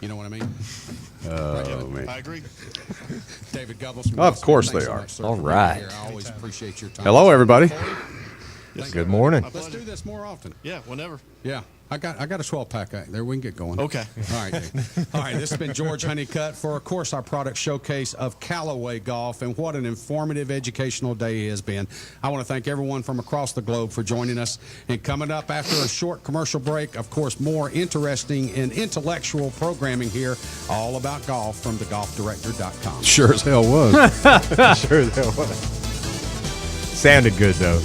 You know what I mean? Oh, man. I agree. David Goebbels. Of course thanks they so are. much, sir, All for being right. here. I always appreciate your time. Hello, everybody. Good morning. Let's do this more often. Yeah, whenever. Yeah, I got a 12-pack there. We can get going. Okay. All right, Dave. All right. This has been George Honeycutt for, of course, our product showcase of Callaway Golf, and what an informative, educational day it has been. I want to thank everyone from across the globe for joining us. And coming up after a short commercial break, of course, more interesting and intellectual programming here, all about golf from thegolfdirector.com. Sure as hell was. Sure that was. Sounded good, though.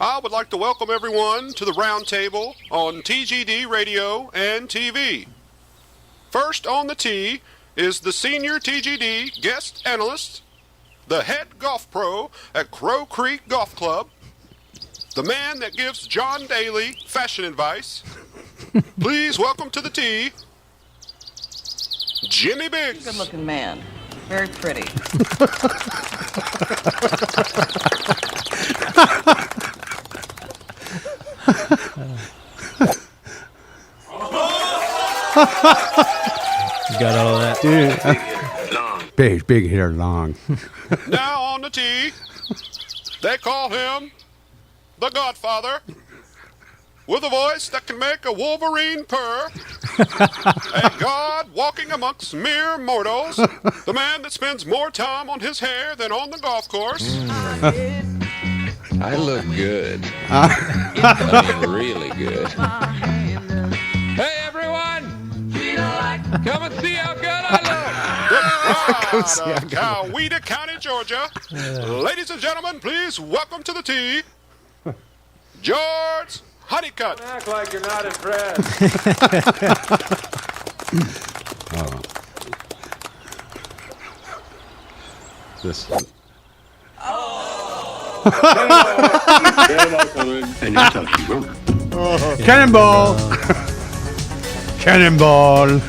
I would like to welcome everyone to the round table on TGD Radio and TV. First on the tee is the senior TGD guest analyst, the head golf pro at Crow Creek Golf Club, the man that gives John Daly fashion advice. Please welcome to the tee, Jimmy Biggs. Good-looking man. Very pretty. You got all that? Big hair, long. Now on the tee, they call him the Godfather, with a voice that can make a Wolverine purr, a god walking amongst mere mortals, the man that spends more time on his hair than on the golf course. I look good. I mean, really good. Hey, everyone! Come and see how good I The pride of Coweta County, Georgia. Ladies and gentlemen, please welcome to the tee, George Honeycutt. Act like you're not impressed. This. Cannonball. Cannonball.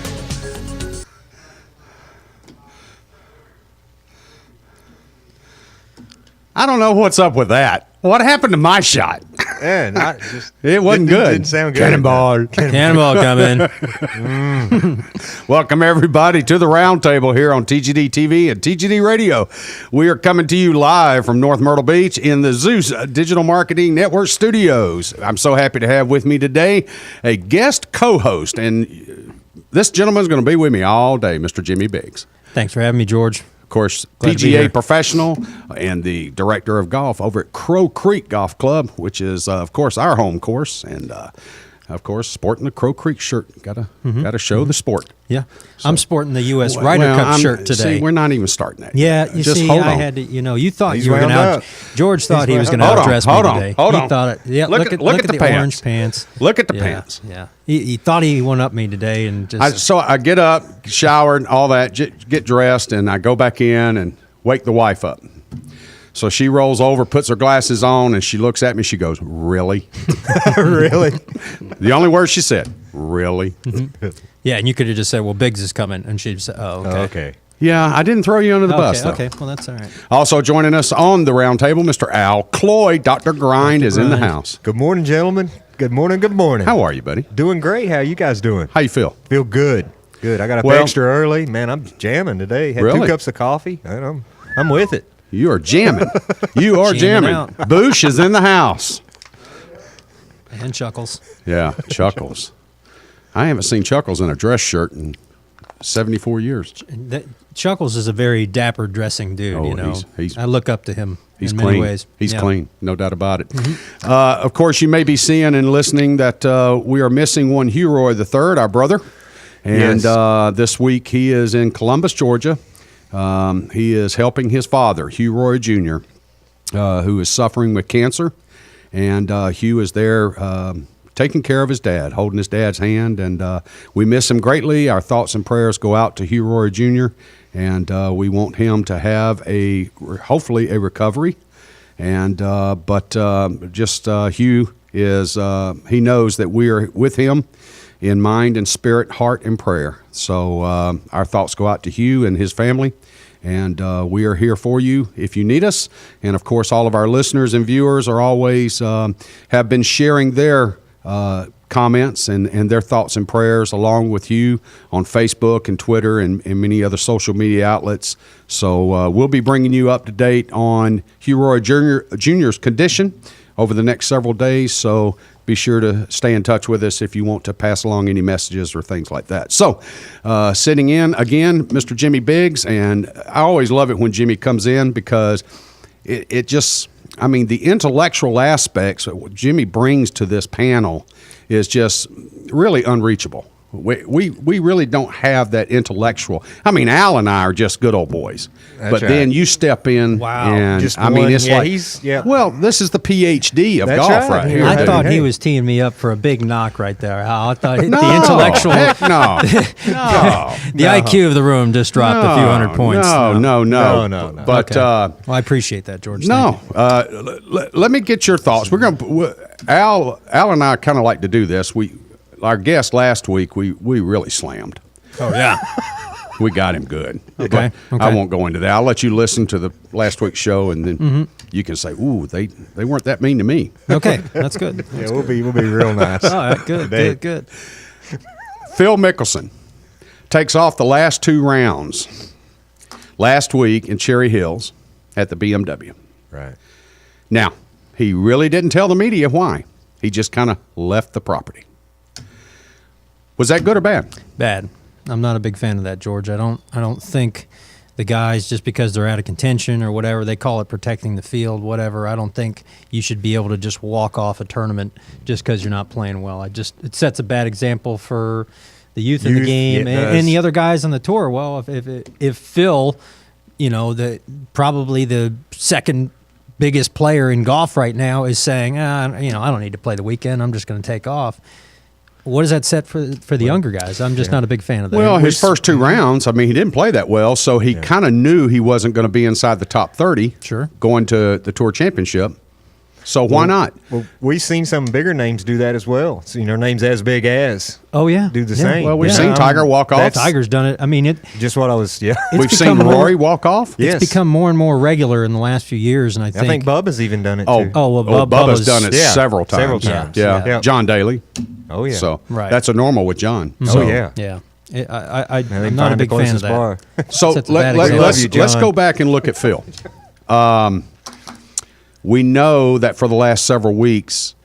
I don't know what's up with that. What happened to my shot? Man, It wasn't good. Didn't sound good. Cannonball. Cannonball coming. Welcome, everybody, to the roundtable here on TGD TV and TGD Radio. We are coming to you live from North Myrtle Beach in the Zeus Digital Marketing Network studios. I'm so happy to have with me today a guest co-host, and this gentleman's going to be with me all day, Mr. Jimmy Biggs. Thanks for having me, George. Of course, Glad to be PGA here. professional and the director of golf over at Crow Creek Golf Club, which is, of course, our home course, and of course, sporting the Crow Creek shirt. Gotta show the sport. Yeah, I'm sporting the U.S. Ryder Cup shirt today. See, we're not even starting that. Yeah, yet. you Just see, hold I on. had to, you thought He's you were going wound to up. George thought he was going to Hold on, outdress hold me on, today. hold He on. thought it. Yeah, Look look at at the the pants. orange pants. Look at the Yeah, pants. Yeah, he thought he went up me today, and just So I get up, shower, and all that, get dressed, and I go back in and wake the wife up. So she rolls over, puts her glasses on, and she looks at me. She goes, "Really?" Really? The only word she said, "Really?" yeah, and you could have just said, "Well, Biggs is coming," and she'd say, "Oh, okay." Okay. Yeah, I didn't throw you under the bus, though. Okay, well, that's all right. Also joining us on the roundtable, Mr. Al Cloyd. Dr. Grind is in the Grind. house. Good morning, gentlemen. Good morning. Good morning. How are you, buddy? Doing great. How you guys doing? How you feel? Feel good. Good. I got up Well- extra early. Man, I'm jamming today. Had Really? 2 cups of coffee, and I'm with it. You are jamming. You are Jamming jamming. out. Boosh is in the house. And Chuckles. Yeah, Chuckles. I haven't seen Chuckles in a dress shirt in 74 years. Chuckles is a very dapper dressing dude. Oh, he's- I look up to him He's in clean. many ways. He's Yeah. clean, no doubt about it. Of course, you may be seeing and listening that we are missing one Hugh Roy III, our brother. And Yes. this week he is in Columbus, Georgia. He is helping his father, Hugh Roy Jr., who is suffering with cancer. And Hugh is there taking care of his dad, holding his dad's hand. And we miss him greatly. Our thoughts and prayers go out to Hugh Roy Jr., and we want him to have hopefully a recovery. And Hugh is he knows that we are with him in mind and spirit, heart and prayer. So our thoughts go out to Hugh and his family. And we are here for you if you need us. And, of course, all of our listeners and viewers are always have been sharing their comments and their thoughts and prayers along with you on Facebook and Twitter and many other social media outlets. So we'll be bringing you up to date on Hugh Roy Jr.'s condition over the next several days. So be sure to stay in touch with us if you want to pass along any messages or things like that. So sitting in, again, Mr. Jimmy Biggs. And I always love it when Jimmy comes in because it just, I mean, the intellectual aspects that what Jimmy brings to this panel is just really unreachable. We really don't have that intellectual. I mean, Al and I are just good old boys. But right. then you step in, and Just I mean, one- it's yeah, like, he's- yeah. well, this is the PhD of That's golf right. right here. I dude. thought he Hey. was teeing me up for a big knock right there. I thought No, the intellectual, heck no, no. the IQ of the room just dropped a few hundred points. No. No. But Okay. Well, I appreciate that, George. no, Thank you. let me get your thoughts. We're going. Al and I kind of like to do this. Our guest last week, we really slammed. Oh yeah. We got him good. Okay, But okay. I won't go into that. I'll let you listen to the last week's show, and then you can say, "Ooh, they weren't that mean to me." Okay, that's good. Yeah, we'll be real nice. All right, good, Today. good. Phil Mickelson takes off the last 2 rounds last week in Cherry Hills at the BMW. Right. Now, he really didn't tell the media why. He just kind of left the property. Was that good or bad? Bad. I'm not a big fan of that, George. I don't think the guys, just because they're out of contention or whatever, they call it protecting the field, whatever. I don't think you should be able to just walk off a tournament just because you're not playing well. It sets a bad example for the youth in the game it and does. the other guys on the tour. Well, if Phil, probably the second biggest player in golf right now is saying, I don't need to play the weekend. I'm just going to take off. What does that set for the younger guys? I'm just not a big fan of that. Well, his first 2 rounds, I mean, he didn't play that well, so he kind of knew he wasn't going to be inside the top 30 Sure. going to the Tour Championship. So why not? Well, we've seen some bigger names do that as well. So, names as big as Oh yeah, do the Yeah. same. Well, we've Yeah. seen Tiger walk off. that's- Tiger's done it. I mean, Just what I was, it's We've seen become Rory more, walk off. Yeah. It's Yes. become more and more regular in the last few years, and I I think Bubba's even done it too. well, Bubba's done it Yeah, several times. several times. Yeah. Yeah. John Daly. Oh, yeah. So Right. that's a normal with John. Oh, So- yeah. yeah. Now they I'm can not a find the big fan of closest that. bar. So Sets a bad let's example. Love you, let's John. go back and look at Phil. We know that for the last several weeks,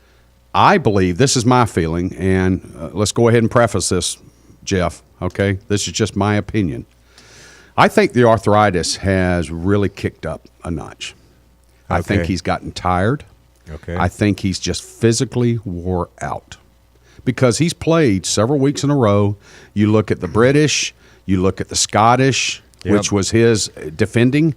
I believe, this is my feeling, and let's go ahead and preface this, Jeff, okay? This is just my opinion. I think the arthritis has really kicked up a notch. I think Okay. he's gotten tired. Okay. I think he's just physically wore out because he's played several weeks in a row. You look at the British, you look at the Scottish, Yep. which was his defending.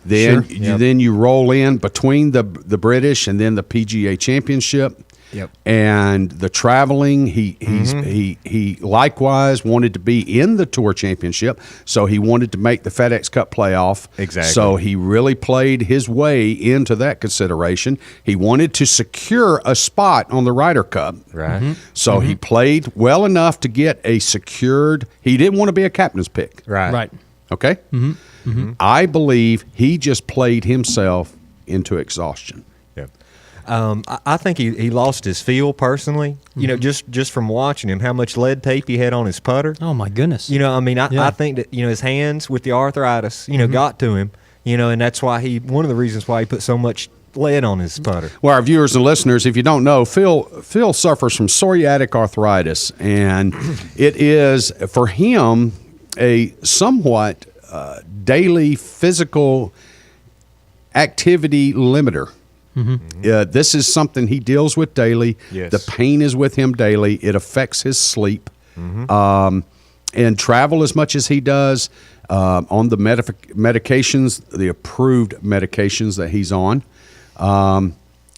Then Sure. Yep. then you roll in between the British and then the PGA Championship. Yep. And the traveling, he likewise wanted to be in the Tour Championship, so he wanted to make the FedEx Cup playoff. Exactly. So he really played his way into that consideration. He wanted to secure a spot on the Ryder Cup. Right. So he played well enough to get a secured. He didn't want to be a captain's pick. Right. Okay? I believe he just played himself into exhaustion. Yep. I think he lost his feel personally. Just from watching him, how much lead tape he had on his putter. Oh my goodness. I think that his hands with the arthritis, got to him. And that's why one of the reasons why he put so much lead on his putter. Well, our viewers and listeners, if you don't know, Phil suffers from psoriatic arthritis, and it is for him a somewhat daily physical activity limiter. This is something he deals with daily. Yes. The pain is with him daily. It affects his sleep. And travel as much as he does on the medications, the approved medications that he's on.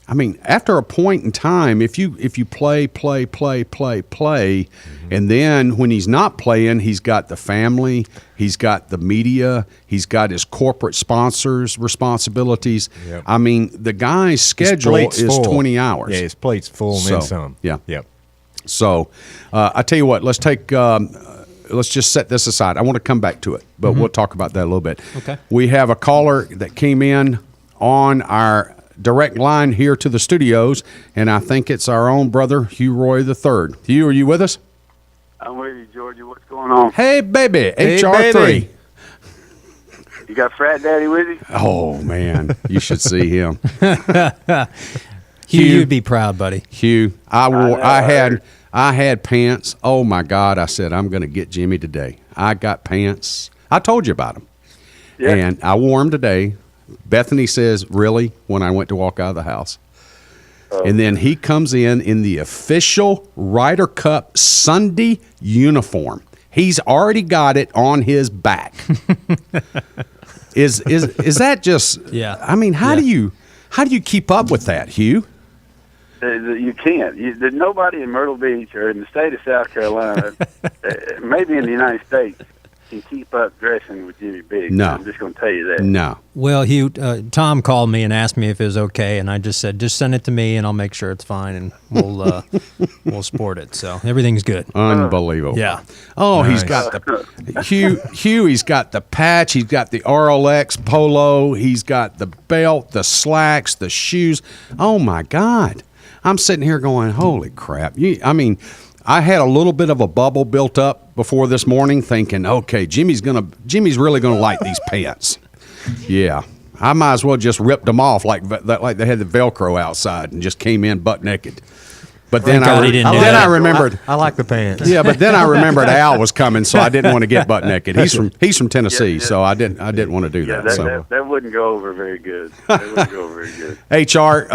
I mean, after a point in time, if you play, and then when he's not playing, he's got the family, he's got the media, he's got his corporate sponsors' responsibilities. Yep. I mean, the guy's His schedule plate's is full. 20 hours. Yeah, his plate's full and So, then some. yeah. Yep. So, I tell you what, let's just set this aside. I want to come back to it, but we'll talk about that a little bit. Okay. We have a caller that came in on our direct line here to the studios, and I think it's our own brother, Hugh Roy III. Hugh, are you with us? I'm with you, Georgie. What's going on? Hey, baby, Hey, HR3. baby. You got Frat Daddy with you? Oh, man, you should see him. Hugh, Hugh. you'd be proud, buddy. Hugh, I know, had pants. Oh, my God, I said, I'm going to get Jimmy today. I got pants. I told you about them. Yeah. And I wore them today. Bethany says, really, when I went to walk out of the house. And then he comes in the official Ryder Cup Sunday uniform. He's already got it on his back. Is that just? Yeah. I mean, how do you keep up with that, Hugh? You can't. There's nobody in Myrtle Beach or in the state of South Carolina, maybe in the United States, can keep up dressing with Jimmy Biggs. No. I'm just going to tell you that. No. Well, Hugh, Tom called me and asked me if it was okay, and I just said, just send it to me, and I'll make sure it's fine, and we'll sport it. So everything's good. Unbelievable. Yeah. Oh, Nice. he's got the Hugh. He's got the patch. He's got the RLX polo. He's got the belt, the slacks, the shoes. Oh my God! I'm sitting here going, "Holy crap!" I mean, I had a little bit of a bubble built up before this morning, thinking, "Okay, Jimmy's really gonna like these pants." Yeah. I might as well just ripped them off like they had the Velcro outside and just came in butt naked. But then Thank God he didn't do then that. I remembered. I like the pants. Yeah, but then I remembered Al was coming, so I didn't want to get butt naked. He's from Tennessee, so I didn't want to do Yeah, that. So that wouldn't go over very good. That wouldn't go over very good. HR,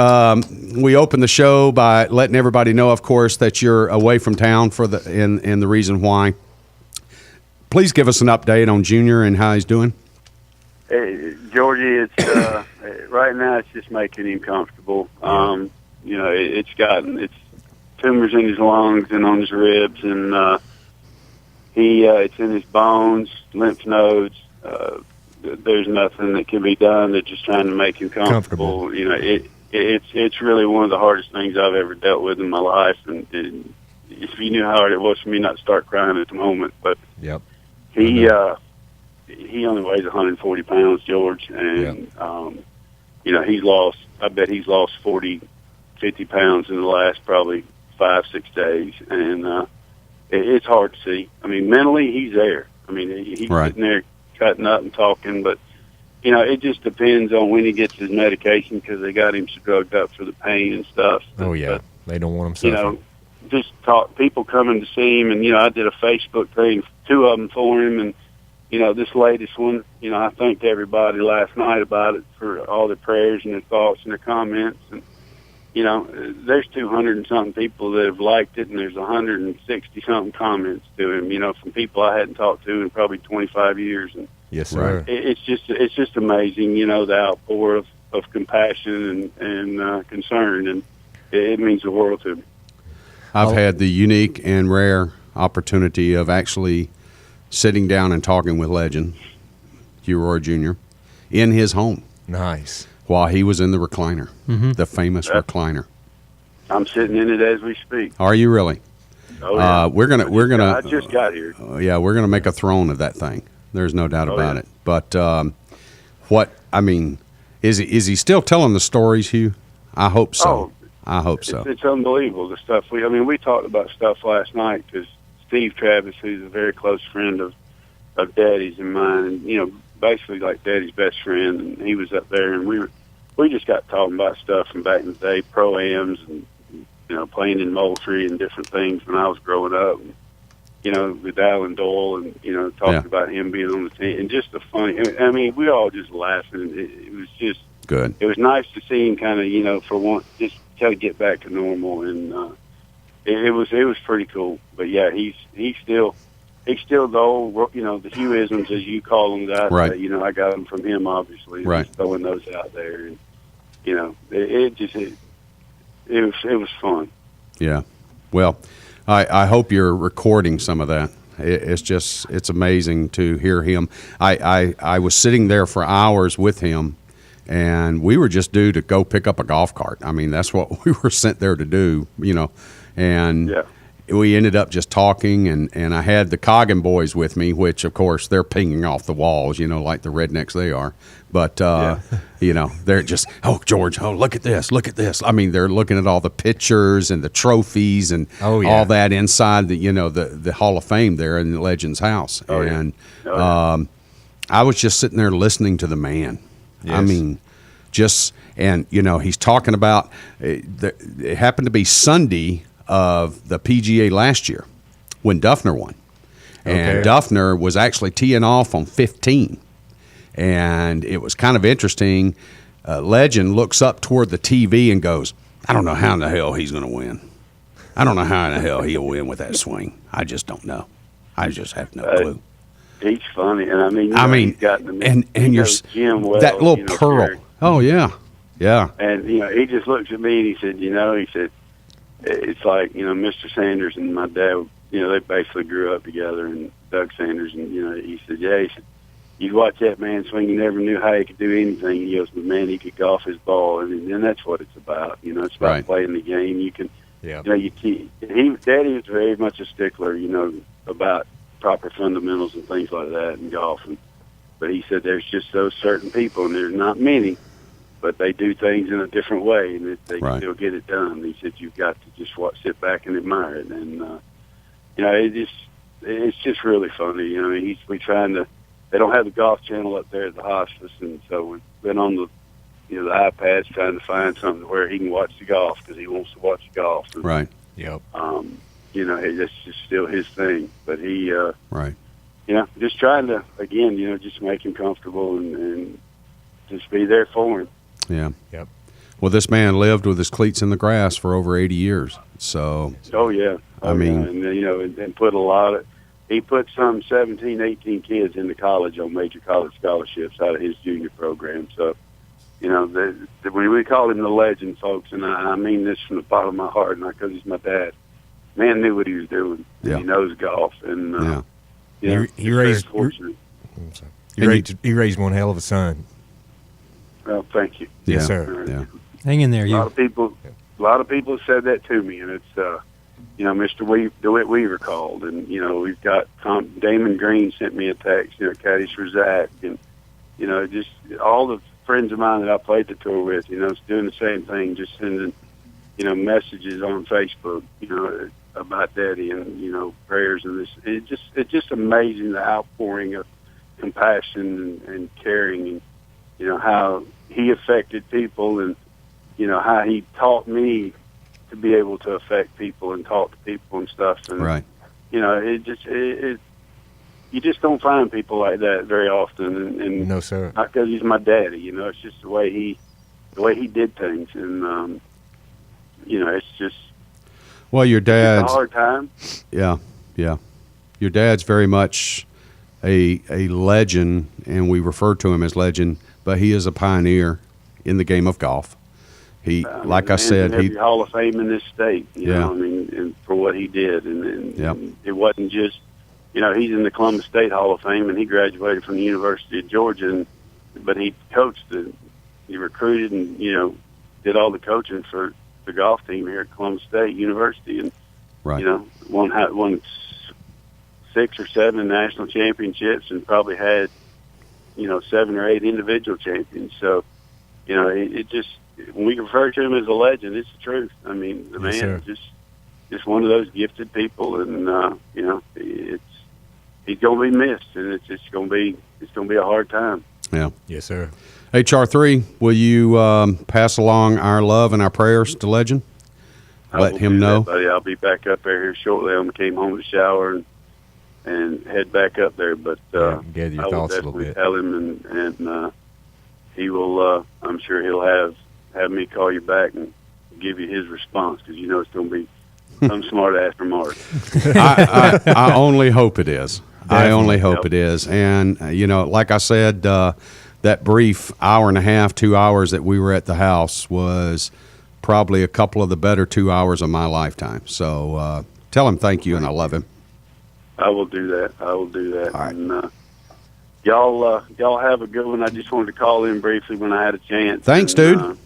we opened the show by letting everybody know, of course, that you're away from town for and the reason why. Please give us an update on Junior and how he's doing. Hey, Georgie, it's right now. It's just making him comfortable. It's tumors in his lungs and on his ribs, and it's in his bones, lymph nodes. There's nothing that can be done. They're just trying to make him comfortable. You know, it's really one of the hardest things I've ever dealt with in my life, and if you knew how hard it was for me not to start crying at the moment, but Yep. he only weighs 140 pounds, George, and I bet he's lost 40, 50 pounds in the last probably 5-6 days, and it's hard to see. I mean, mentally he's there. I mean, he's Right. sitting there cutting up and talking, but it just depends on when he gets his medication because they got him so drugged up for the pain and stuff. Oh yeah. But, They don't want him suffering. just people coming to see him, and I did a Facebook thing, 2 of them for him, and this latest one, I thanked everybody last night about it for all their prayers and their thoughts and their comments, and there's 200 and something people that have liked it, and there's 160 something comments to him, from people I hadn't talked to in probably 25 years, and Yes, sir. it's just amazing, the outpour of compassion and concern, and it means the world to me. I've had the unique and rare opportunity of actually sitting down and talking with legend Hugh Roy Jr. in his home Nice. while he was in the recliner, the famous recliner. I'm sitting in it as we speak. Are you really? Oh, yeah. We're gonna. I just got here. We're gonna make a throne of that thing. There's no doubt about yeah. it. But is he still telling the stories, Hugh? I hope so. Oh, I hope so. It's unbelievable, the stuff we talked about stuff last night because Steve Travis, who's a very close friend of Daddy's and mine, and basically like Daddy's best friend, and he was up there, and we just got talking about stuff from back in the day, pro-ams, and playing in Moultrie and different things when I was growing up, and, with Alan Doyle, and talking Yeah. about him being on the team, and just the funny. I mean, we all just laughing. It was just. Good. It was nice to see him kind of, for once, just try to get back to normal, and it was pretty cool. But yeah, he's still the old, the Hughisms as you call them. That Right. I got them from him, obviously. Right. Just throwing those out there, and it was fun. Yeah. Well, I hope you're recording some of that. It's amazing to hear him. I was sitting there for hours with him, and we were just due to go pick up a golf cart. I mean, that's what we were sent there to do, and Yeah. we ended up just talking, and I had the Coggin boys with me, which, of course, they're pinging off the walls, like the rednecks they are. But, they're just, oh, George, oh, look at this, look at this. I mean, they're looking at all the pictures and the trophies and all that inside the Hall of Fame there in the Legends house. Oh, yeah. And Oh, yeah. I was just sitting there listening to the man. Yes. I mean, he's talking about, it happened to be Sunday of the PGA last year when Duffner won. And Okay. Duffner was actually teeing off on 15. And it was kind of interesting. Legend looks up toward the TV and goes, I don't know how in the hell he's going to win. I don't know how in the hell he'll win with that swing. I just don't know. I just have no clue. He's funny, and I mean, He's got and you're Jim well, that little pearl. Terry. Oh yeah, yeah. And he just looks at me and he said, it's like Mr. Sanders and my dad, they basically grew up together, and Doug Sanders, and he said, you'd watch that man swing, you never knew how he could do anything. He goes, but man, he could golf his ball, and that's what it's about. It's about Right. playing the game. You can, Yeah. Daddy was very much a stickler, about proper fundamentals and things like that in golf. But he said there's just those certain people, and there's not many, but they do things in a different way, and they Right. still get it done. He said you've got to just sit back and admire it, and it's just really funny. We trying to. They don't have the golf channel up there at the hospice, and so we've been on the iPads trying to find something where he can watch the golf because he wants to watch the golf. And, Right. Yep. that's just still his thing. But he, Right. just trying to, again, just make him comfortable and just be there for him. Yeah. Yep. Well, this man lived with his cleats in the grass for over 80 years. So, Oh, yeah. I mean- and put he put some 17, 18 kids into college on major college scholarships out of his junior program. So, when we call him the legend, folks, and I mean this from the bottom of my heart, not because he's my dad. Man knew what he was doing. Yeah. He knows golf, and yeah. He just raised- very fortunate. He raised one hell of a son. Well, thank you. Yes, Yeah. sir. Yeah. Hang in there, A lot you. of people have said that to me, and it's Mr. DeWitt Weaver called, and we've got Damon Green sent me a text, caddies for Zach, and just all the friends of mine that I played the tour with, it's doing the same thing, just sending messages on Facebook, about Daddy, and prayers, and this. It's just amazing the outpouring of compassion and caring, and how he affected people, and how he taught me to be able to affect people and talk to people and stuff. And Right. you just don't find people like that very often. And No, sir. not because he's my daddy, it's just the way he did things. And it's just Well, your it's a dad's, hard time. yeah. Your dad's very much a legend, and we refer to him as legend, but he is a pioneer in the game of golf. He, like I said, every Hall of Fame in this state. Yeah. And for what he did, and Yep. it wasn't just, he's in the Columbus State Hall of Fame, and he graduated from the University of Georgia, but he coached, he recruited, and did all the coaching for the golf team here at Columbus State University, and right. won 6 or 7 national championships, and probably had 7 or 8 individual champions. So it just, when we refer to him as a legend, it's the truth. I mean, the Yes, man sir. is just one of those gifted people, and he's going to be missed, and it's going to be a hard time. Yeah. Yes, sir. HR3, will you pass along our love and our prayers to Legend? I Let will him do know. that, buddy. I'll be back up there here shortly. I came home to shower and head back up there, but gather your I will thoughts a little definitely bit. tell him, and he will. I'm sure he'll have me call you back and give you his response, because it's going to be some smart ass remark. I only hope it is. I only hope Yep. it is. And, like I said, that brief hour and a half, 2 hours that we were at the house was probably a couple of the better 2 hours of my lifetime. So tell him thank you, and I love him. I will do that. All right. And, y'all have a good one. I just wanted to call in briefly when I had a chance. Thanks, dude.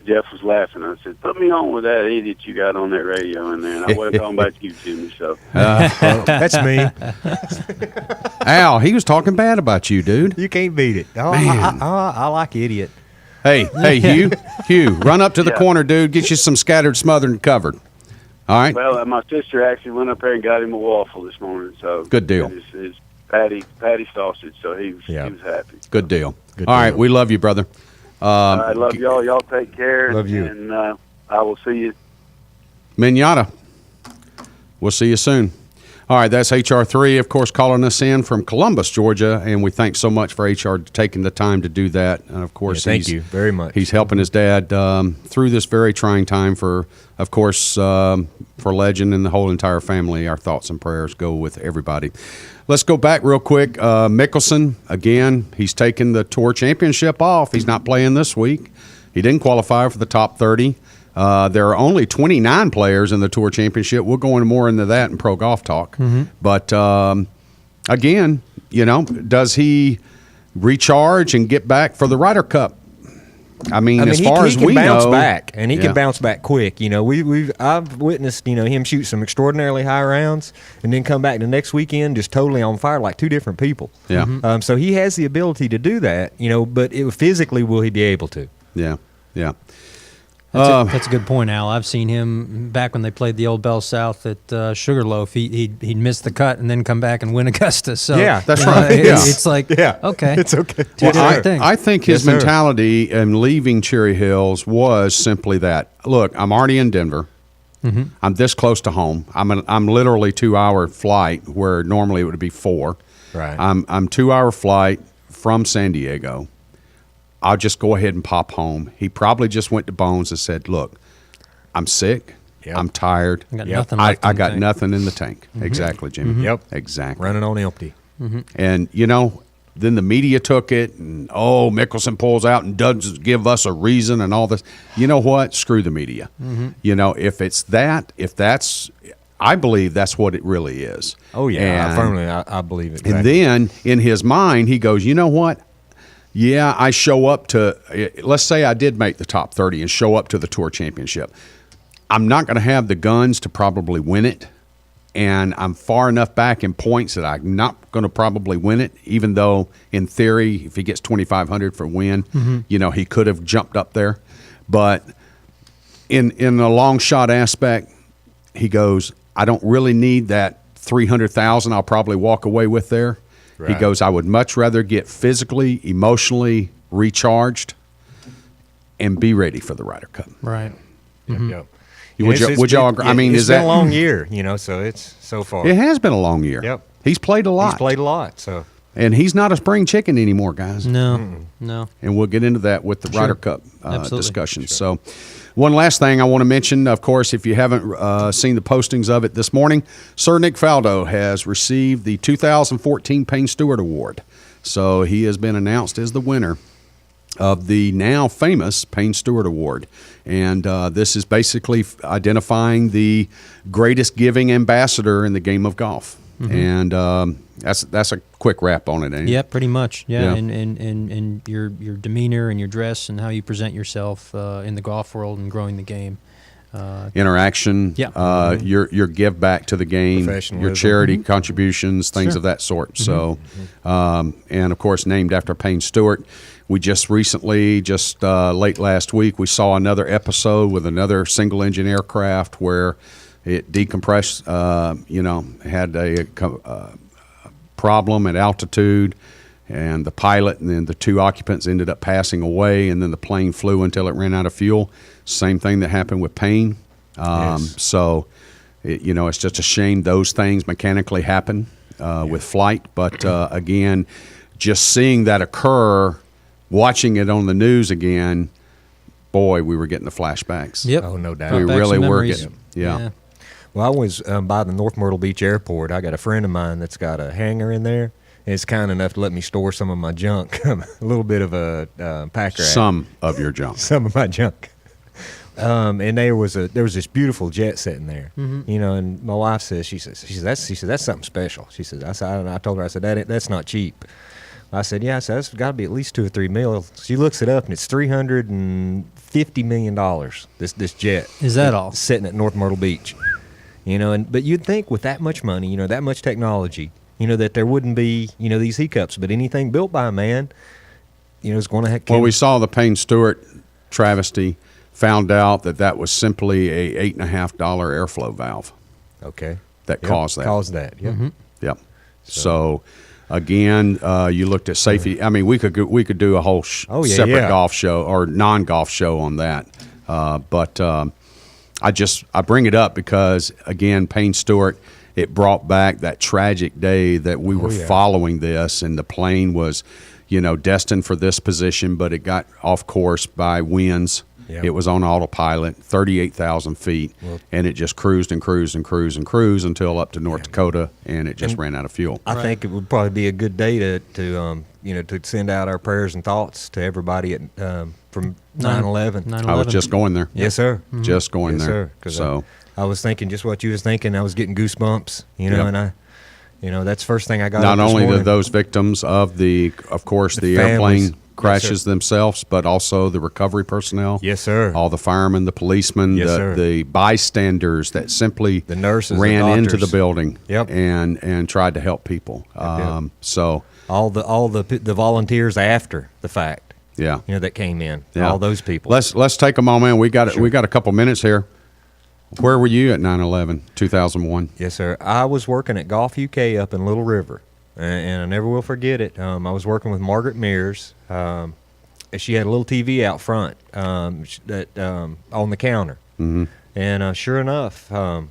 Jeff was laughing. I said, "Put me on with that idiot you got on that radio in there." And I wasn't talking about you, Jimmy. So That's me. Al, he was talking bad about you, dude. You can't beat it. Oh, Man. I like idiot. Hey, Hugh, run up to the Yeah. corner, dude. Get you some scattered, smothered, and covered. All right? well, my sister actually went up there and got him a waffle this morning. So Good deal. His patty sausage. So he was happy. Good deal. Good All right, deal. we love you, brother. I love y'all. Y'all take care. Love you. And I will see you. Minata. We'll see you soon. All right, that's HR3, of course, calling us in from Columbus, Georgia, and we thank so much for HR taking the time to do that. And of course, Thank you very much. He's helping his dad through this very trying time. For Legend and the whole entire family. Our thoughts and prayers go with everybody. Let's go back real quick. Mickelson, again, he's taken the Tour Championship off. He's not playing this week. He didn't qualify for the top 30. There are only 29 players in the Tour Championship. We'll go into more into that in Pro Golf Talk. But, again, does he recharge and get back for the Ryder Cup? I mean, as far as we bounce know, back, and he Yeah. can bounce back quick. I've witnessed him shoot some extraordinarily high rounds, and then come back the next weekend just totally on fire, like two different people. Yeah. So he has the ability to do that. But physically, will he be able to? Yeah. That's a good point, Al. I've seen him back when they played the old Bell South at Sugarloaf. He'd miss the cut and then come back and win Augusta. So Yeah, that's you know, right. Yeah. It's like okay, it's okay. Two different things. I think his Yes, sir. mentality in leaving Cherry Hills was simply that. Look, I'm already in Denver. I'm this close to home. I'm literally 2-hour flight where normally it would be 4. Right. I'm 2-hour flight from San Diego. I'll just go ahead and pop home. He probably just went to Bones and said, "Look, I'm sick. Yep. I'm tired. I got Yep. nothing. I left in the got tank. nothing in the tank." Exactly, Jimmy. Yep. Exactly. Running on empty. And, then the media took it, and, Mickelson pulls out and doesn't give us a reason and all this. You know what? Screw the media. If that's, I believe that's what it really is. Oh yeah, And, I believe it. and then in his mind, he goes, you know what? Yeah, I show up to, let's say I did make the top 30 and show up to the Tour Championship. I'm not going to have the guns to probably win it. And I'm far enough back in points that I'm not going to probably win it, even though in theory, if he gets 2,500 for win, he could have jumped up there. But in a long shot aspect, he goes, I don't really need that 300,000 I'll probably walk away with there. He Right. goes, I would much rather get physically, emotionally recharged and be ready for the Ryder Cup. Right. Yep. Would y'all agree? I mean, it's is been that a long year? So it's so far. It has been a long year. Yep. He's played a lot. He's played a lot. So And he's not a spring chicken anymore, guys. No. And we'll get into that with the Ryder Cup Absolutely. discussion. So, one last thing I want to mention, of course, if you haven't seen the postings of it this morning, Sir Nick Faldo has received the 2014 Payne Stewart Award. So, he has been announced as the winner of the now famous Payne Stewart Award. And this is basically identifying the greatest giving ambassador in the game of golf. And that's a quick wrap on it, ain't it? Yeah, pretty much. Yeah, Yeah. And your demeanor and your dress and how you present yourself in the golf world and growing the game. Interaction, Yeah. your give back to the game, Professionalism. your charity contributions, things of that sort. So, and of course, named after Payne Stewart. We just recently, late last week, we saw another episode with another single engine aircraft where it decompressed, had a problem at altitude, and the pilot and then the two occupants ended up passing away, and then the plane flew until it ran out of fuel. Same thing that happened with Payne. Yes. So, it's just a shame those things mechanically happen with flight. But again, just seeing that occur, watching it on the news again, boy, we were getting the flashbacks. Yep. Oh, no doubt. Brought We back really some were memories. getting, yeah. Well, I was by the North Myrtle Beach Airport. I got a friend of mine that's got a hangar in there, It's kind enough to let me store some of my junk, a little bit of a pack rat. Some of your junk. Some of my junk. And there was this beautiful jet sitting there, you know. And my wife says, she says that's something special. She says, I told her, I said that's not cheap. I said, yeah. I said that's got to be at least $2 or $3 million. She looks it up and it's $350 million. This jet Is that all? sitting at North Myrtle Beach, you know. But you'd think with that much money, you know, that much technology, you know, that there wouldn't be, you know, these hiccups. But anything built by a man, you know, is going to have. Well, we saw the Payne Stewart travesty. Found out that was simply a $8.50 airflow valve okay that caused that. Caused that. Yep. Yep. So again, you looked at safety. I mean, we could do a whole separate golf show or non-golf show on that. But I bring it up because again, Payne Stewart, it brought back that tragic day that we were following this, and the plane was, you know, destined for this position, but it got off course by winds. Yep. It was on autopilot, 38,000 feet, and it just cruised and cruised and cruised and cruised until up to North Dakota, and it just ran out of fuel. I think it would probably be a good day to you know, to send out our prayers and thoughts to everybody at from 9/11. I was just going there. Yes, sir. Just going Yes, there. sir. So I was thinking just what you was thinking. I was getting goosebumps, you know, Yep. and you know, that's the first thing I got. not up this only morning. those victims of of course, the families. airplane crashes themselves, but also the recovery personnel. Yes, sir. All the firemen, the policemen, Yes, sir. the bystanders that simply The nurses, the ran into doctors. the building Yep. and tried to help people. Yep. So all the volunteers after the fact, yeah, you know, that came in. yeah. All those people. Let's take a moment. We got a couple minutes here. Where were you at 9/11, 2001? Yes, sir. I was working at Golf UK up in Little River, and I never will forget it. I was working with Margaret Mears. She had a little TV out front on the counter, and sure enough, I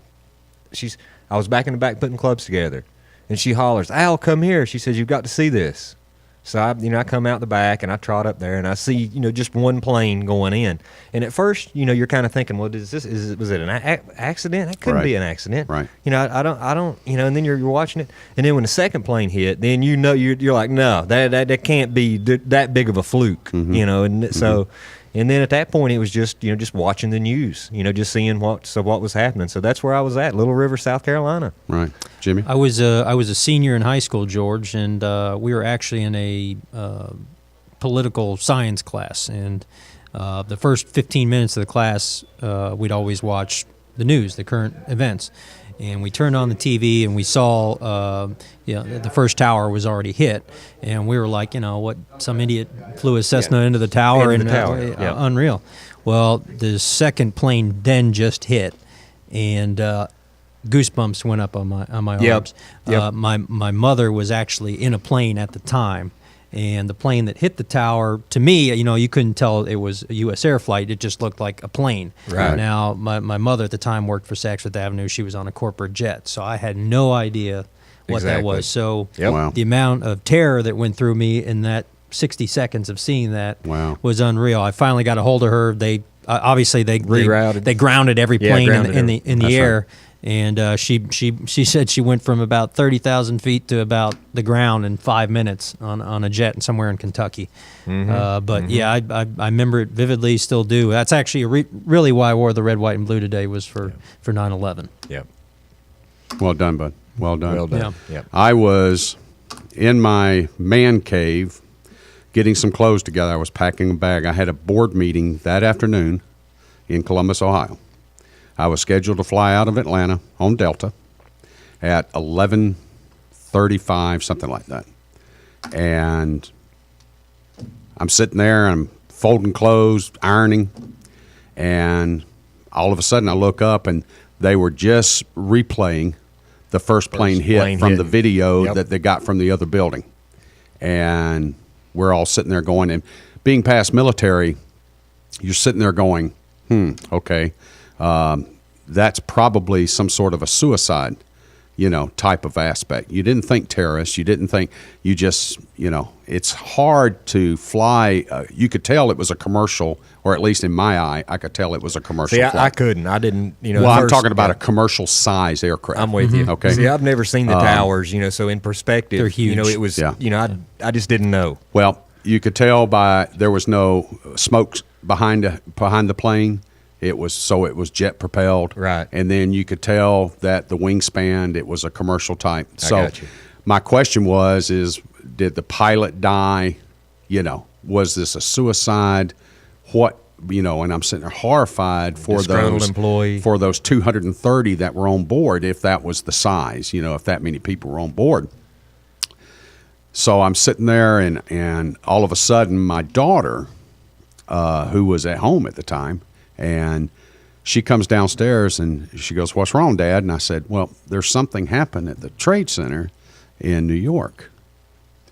was back in the back putting clubs together, and she hollers, "Al, come here!" She says, "You've got to see this." So I come out the back and I trot up there and I see, you know, just one plane going in. And at first, you know, you're kind of thinking, well, was it an accident? That couldn't be an accident, Right? You know, I don't, you know. And then you're watching it, and then when the second plane hit, then you know you're like, no, that can't be that big of a fluke, you know. And so, and then at that point, it was just, you know, just watching the news, you know, just seeing what was happening. So that's where I was at, Little River, South Carolina. Right, Jimmy. I was a senior in high school, George, and we were actually in a political science class. And the first 15 minutes of the class, we'd always watch the news, the current events. And we turned on the TV and we saw, the first tower was already hit, and we were like, you know, what? Some idiot flew a Cessna into the tower, unreal. Well, the second plane then just hit, and goosebumps went up on my arms. Yep. My mother was actually in a plane at the time. And the plane that hit the tower, to me, you know, you couldn't tell it was a U.S. air flight. It just looked like a plane. Right. Now, my mother at the time worked for Saks Fifth Avenue. She was on a corporate jet, so I had no idea what that was. So Wow. the amount of terror that went through me in that 60 seconds of seeing that was unreal. I finally got a hold of her. They obviously rerouted. They grounded every plane in the That's air. right. And she said she went from about 30,000 feet to about the ground in 5 minutes on a jet somewhere in Kentucky. But yeah, I remember it vividly, still do. That's actually really why I wore the red, white, and blue today, was for 9/11. Yep. Well done, bud. Well done. Well done. Yeah. Yep. I was in my man cave getting some clothes together. I was packing a bag. I had a board meeting that afternoon in Columbus, Ohio. I was scheduled to fly out of Atlanta on Delta at 11:35, something like that. And I'm sitting there, I'm folding clothes, ironing, and all of a sudden I look up and they were just replaying the first plane hit from the video that they got from the other building. And we're all sitting there going, and being past military, you're sitting there going, okay, that's probably some sort of a suicide, type of aspect. You didn't think terrorists. You didn't think, you just, it's hard to fly. You could tell it was a commercial, or at least in my eye, I could tell it was a commercial See, flight. I couldn't. I didn't, Well, I'm first- talking about a commercial size aircraft. I'm with you. Okay. See, I've never seen the towers, so in perspective, They're huge. it was, Yeah. I just didn't know. Well, you could tell there was no smoke behind the plane. It was jet propelled. Right. And then you could tell that the wingspan, it was a commercial type. So got you. my question is did the pilot die? Was this a suicide? What, and I'm sitting there horrified for Disgruntled those employee. for those 230 that were on board, if that was the size, if that many people were on board. So I'm sitting there, and all of a sudden, my daughter, who was at home at the time, and she comes downstairs and she goes, "What's wrong, Dad?" And I said, "Well, there's something happened at the Trade Center in New York."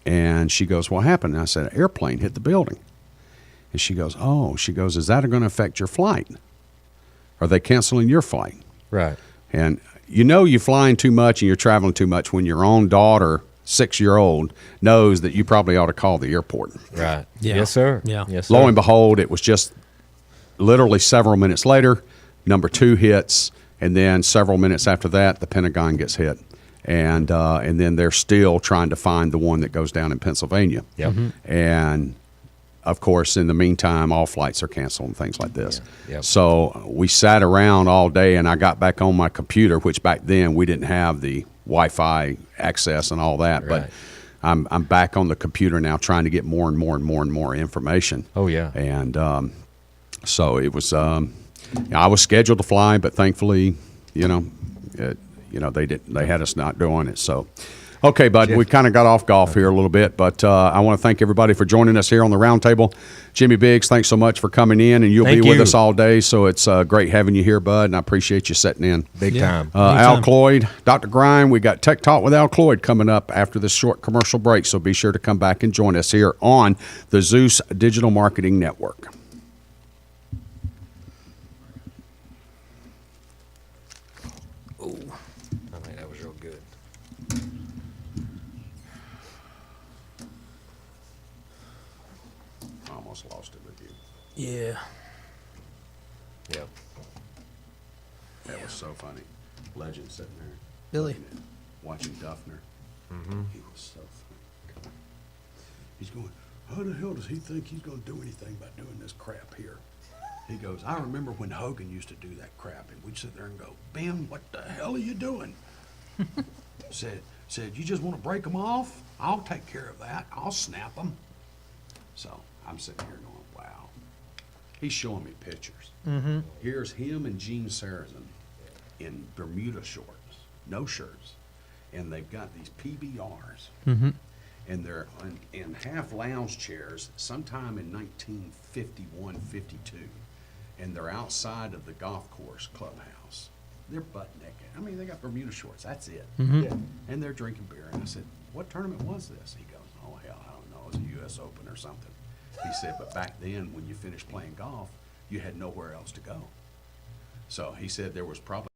And she goes, "What happened?" And I said, "An airplane hit the building." And she goes, "Oh," she goes, "Is that going to affect your flight? Are they canceling your flight?" Right. And you're flying too much and you're traveling too much when your own daughter, 6-year-old, knows that you probably ought to call the airport. Right. Yeah. Yes, sir. Yeah. Yes, sir. Lo and behold, it was just literally several minutes later, number 2 hits, and then several minutes after that, the Pentagon gets hit. And then they're still trying to find the one that goes down in Pennsylvania. Yep. And of course, in the meantime, all flights are canceled and things like this. Yeah. Yep. So we sat around all day, and I got back on my computer, which back then we didn't have the Wi-Fi access and all that. Right. But I'm back on the computer now, trying to get more and more and more and more information. Oh, yeah. And so it was. I was scheduled to fly, but thankfully, they didn't. They had us not doing it. So. Okay, bud, we kind of got off golf here a little bit, but I want to thank everybody for joining us here on the Roundtable. Jimmy Biggs, thanks so much for coming in, and you'll Thank be with you. us all day, so it's great having you here, bud, and I appreciate you sitting in. Big time. Al Anytime. Cloyd, Dr. Grime, we got Tech Talk with Al Cloyd coming up after this short commercial break, so be sure to come back and join us here on the Zeus Digital Marketing Network. I think that was real good. I almost lost it with you. Yeah. Yep. That was so funny. Legend sitting there. Billy. Watching Duffner. He was so funny. He's going, how the hell does he think he's going to do anything by doing this crap here? He goes, I remember when Hogan used to do that crap, and we'd sit there and go, Ben, what the hell are you doing? said, you just want to break them off? I'll take care of that. I'll snap them. So I'm sitting here going, wow. He's showing me pictures. Here's him and Gene Sarazen in Bermuda shorts, no shirts, and they've got these PBRs, and they're in half lounge chairs sometime in 1951, 52, and they're outside of the golf course clubhouse. They're butt naked. I mean, they got Bermuda shorts. That's it. Yeah. And they're drinking beer. And I said, what tournament was this? He goes, oh, hell, I don't know. It was a U.S. Open or something. He said, but back then, when you finished playing golf, you had nowhere else to go. So he said there was probably